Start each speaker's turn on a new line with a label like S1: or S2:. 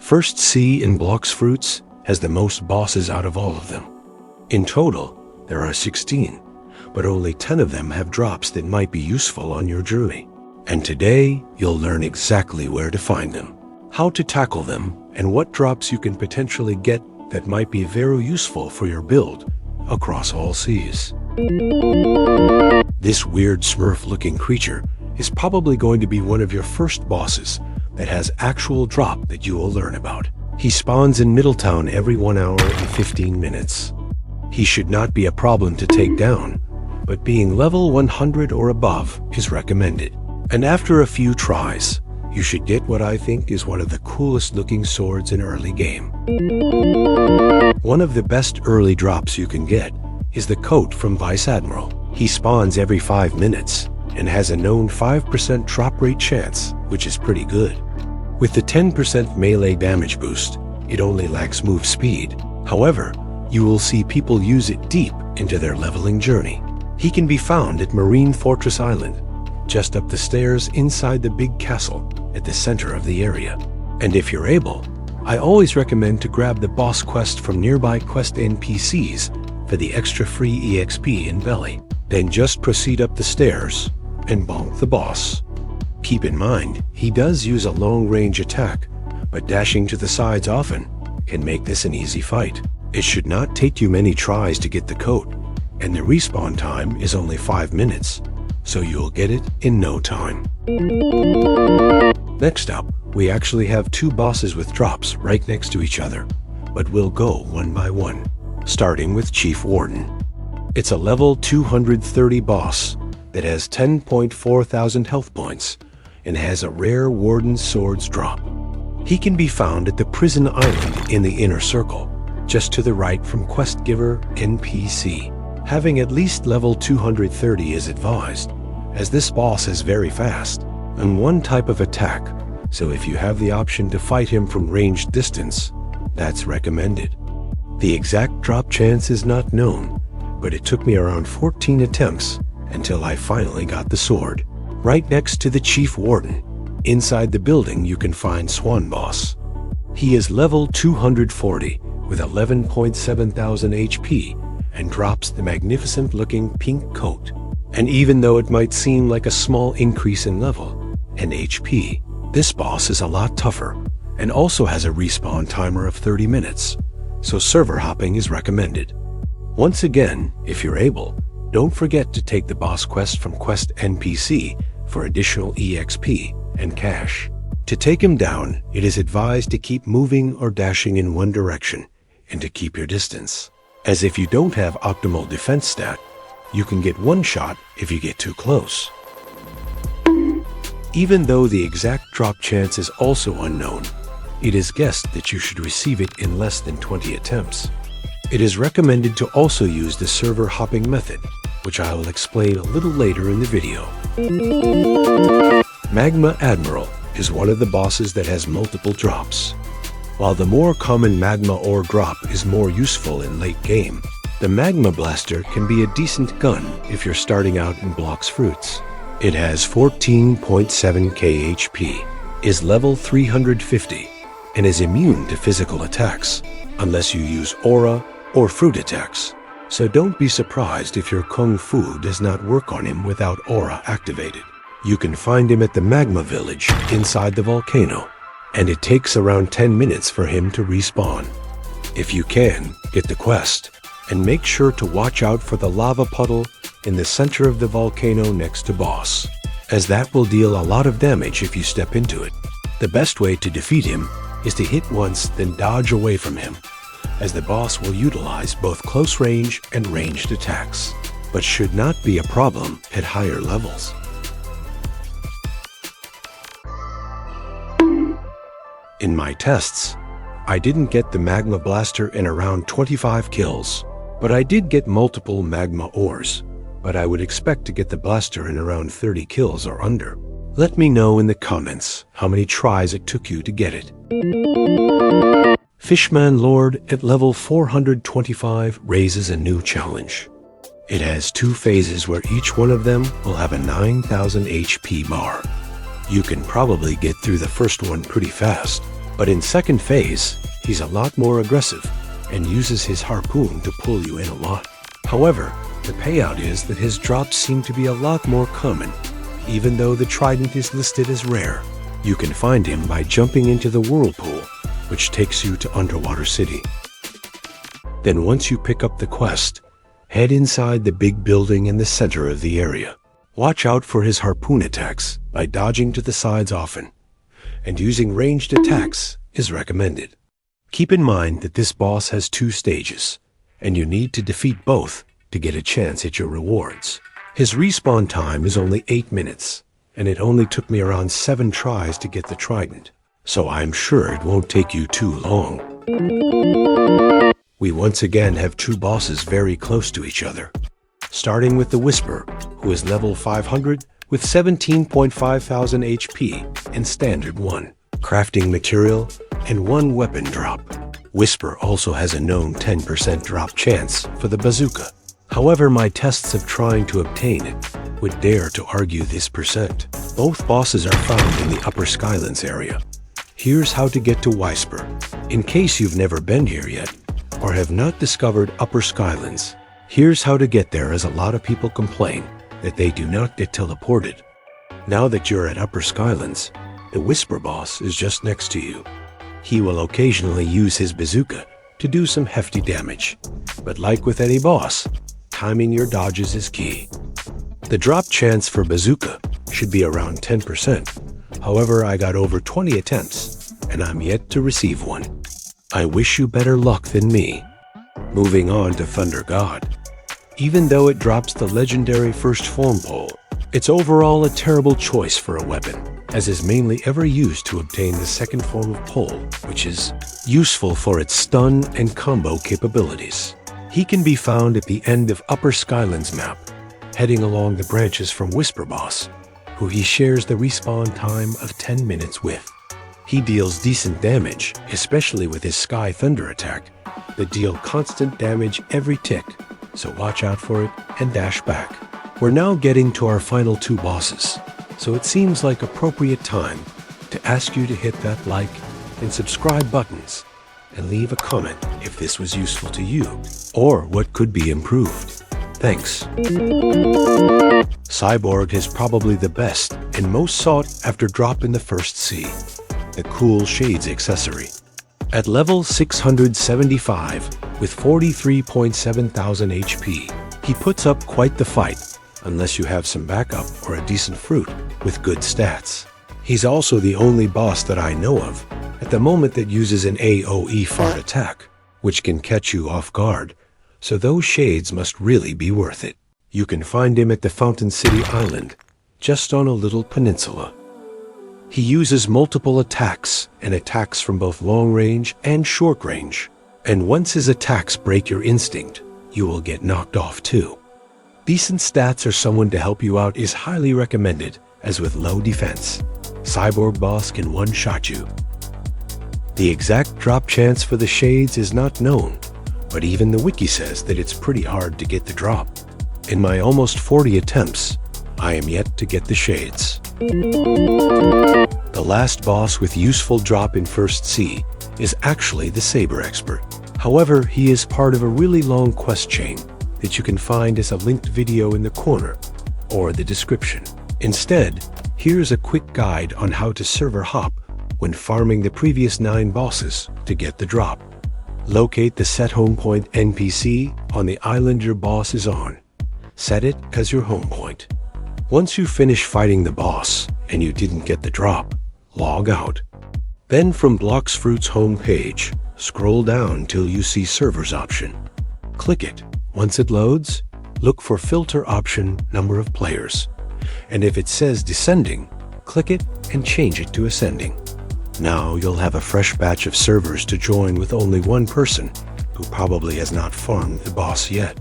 S1: First Sea in Blox Fruits has the most bosses out of all of them. In total, there are 16, but only 10 of them have drops that might be useful on your journey. And today, you'll learn exactly where to find them, how to tackle them, and what drops you can potentially get that might be very useful for your build across all seas. This weird Smurf-looking creature is probably going to be one of your first bosses that has actual drop that you will learn about. He spawns in Middletown every 1 hour and 15 minutes. He should not be a problem to take down, but being level 100 or above is recommended. And after a few tries, you should get what I think is one of the coolest looking swords in early game. One of the best early drops you can get is the coat from Vice Admiral. He spawns every 5 minutes and has a known 5% drop rate chance, which is pretty good. With the 10% melee damage boost, it only lacks move speed. However, you will see people use it deep into their leveling journey. He can be found at Marine Fortress Island, just up the stairs inside the big castle at the center of the area. And if you're able, I always recommend to grab the boss quest from nearby quest NPCs for the extra free EXP in Belly. Then just proceed up the stairs and bonk the boss. Keep in mind, he does use a long-range attack, but dashing to the sides often can make this an easy fight. It should not take you many tries to get the coat, and the respawn time is only 5 minutes, so you'll get it in no time. Next up, we actually have 2 bosses with drops right next to each other, but we'll go one by one, starting with Chief Warden. It's a level 230 boss that has 10.4 thousand health points and has a rare Wardens Sword drop. He can be found at the prison island in the inner circle, just to the right from quest giver NPC. Having at least level 230 is advised, as this boss is very fast and one type of attack, so if you have the option to fight him from ranged distance, that's recommended. The exact drop chance is not known, but it took me around 14 attempts until I finally got the sword. Right next to the Chief Warden, inside the building you can find Swan Boss. He is level 240 with 11.7 thousand HP and drops the magnificent looking pink coat. And even though it might seem like a small increase in level and HP, this boss is a lot tougher and also has a respawn timer of 30 minutes, so server hopping is recommended. Once again, if you're able, don't forget to take the boss quest from Quest NPC for additional EXP and cash. To take him down, it is advised to keep moving or dashing in one direction and to keep your distance, as if you don't have optimal defense stat, you can get one shot if you get too close. Even though the exact drop chance is also unknown, it is guessed that you should receive it in less than 20 attempts. It is recommended to also use the server hopping method, which I will explain a little later in the video. Magma Admiral is one of the bosses that has multiple drops. While the more common magma ore drop is more useful in late game, the Magma Blaster can be a decent gun if you're starting out in Blox Fruits. It has 14.7k HP, is level 350, and is immune to physical attacks, unless you use aura or fruit attacks. So don't be surprised if your Kung Fu does not work on him without aura activated. You can find him at the Magma Village inside the volcano, and it takes around 10 minutes for him to respawn. If you can, get the quest, and make sure to watch out for the lava puddle in the center of the volcano next to boss, as that will deal a lot of damage if you step into it. The best way to defeat him is to hit once then dodge away from him, as the boss will utilize both close range and ranged attacks, but should not be a problem at higher levels. In my tests, I didn't get the Magma Blaster in around 25 kills, but I did get multiple magma ores, but I would expect to get the blaster in around 30 kills or under. Let me know in the comments how many tries it took you to get it. Fishman Lord at level 425 raises a new challenge. It has 2 phases where each one of them will have a 9,000 HP bar. You can probably get through the first one pretty fast, But in second phase, he's a lot more aggressive and uses his harpoon to pull you in a lot. However, the payout is that his drops seem to be a lot more common, even though the Trident is listed as rare. You can find him by jumping into the whirlpool, which takes you to Underwater City. Then once you pick up the quest, head inside the big building in the center of the area. Watch out for his harpoon attacks by dodging to the sides often, and using ranged attacks is recommended. Keep in mind that this boss has 2 stages, and you need to defeat both to get a chance at your rewards. His respawn time is only 8 minutes, and it only took me around 7 tries to get the Trident, so I'm sure it won't take you too long. We once again have 2 bosses very close to each other, starting with the Wysper, who is level 500 with 17.5 thousand HP and standard 1 crafting material and 1 weapon drop. Wysper also has a known 10% drop chance for the Bazooka. However, my tests of trying to obtain it would dare to argue this percent. Both bosses are found in the Upper Skylands area. Here's how to get to Wysper, in case you've never been here yet or have not discovered Upper Skylands. Here's how to get there, as a lot of people complain that they do not get teleported. Now that you're at Upper Skylands, the Wysper boss is just next to you. He will occasionally use his bazooka to do some hefty damage, but like with any boss, timing your dodges is key. The drop chance for bazooka should be around 10%. However, I got over 20 attempts, and I'm yet to receive one. I wish you better luck than me. Moving on to Thunder God. Even though it drops the legendary first form pole, it's overall a terrible choice for a weapon, as is mainly ever used to obtain the second form of pole, which is useful for its stun and combo capabilities. He can be found at the end of Upper Skylands map, heading along the branches from Wysper boss, who he shares the respawn time of 10 minutes with. He deals decent damage, especially with his Sky Thunder attack, that deal constant damage every tick, so watch out for it and dash back. We're now getting to our final 2 bosses, so it seems like appropriate time to ask you to hit that like and subscribe buttons and leave a comment if this was useful to you or what could be improved. Thanks. Cyborg is probably the best and most sought after drop in the First Sea, the Cool Shades accessory. At level 675 with 43.7 thousand HP, he puts up quite the fight unless you have some backup or a decent fruit with good stats. He's also the only boss that I know of at the moment that uses an AoE fart attack, which can catch you off guard, so those shades must really be worth it. You can find him at the Fountain City Island, just on a little peninsula. He uses multiple attacks and attacks from both long range and short range, and once his attacks break your instinct, you will get knocked off too. Decent stats or someone to help you out is highly recommended, as with low defense, Cyborg boss can one-shot you. The exact drop chance for the shades is not known, but even the wiki says that it's pretty hard to get the drop. In my almost 40 attempts, I am yet to get the shades. The last boss with useful drop in First Sea is actually the Saber Expert. However, he is part of a really long quest chain that you can find as a linked video in the corner or the description. Instead, here's a quick guide on how to server hop when farming the previous 9 bosses to get the drop. Locate the Set Home Point NPC on the island your boss is on. Set it as your home point. Once you finish fighting the boss and you didn't get the drop, log out. Then from Blox Fruits homepage, scroll down till you see Servers option. Click it. Once it loads, look for Filter option Number of Players. And if it says Descending, click it and change it to Ascending. Now you'll have a fresh batch of servers to join with only one person who probably has not farmed the boss yet.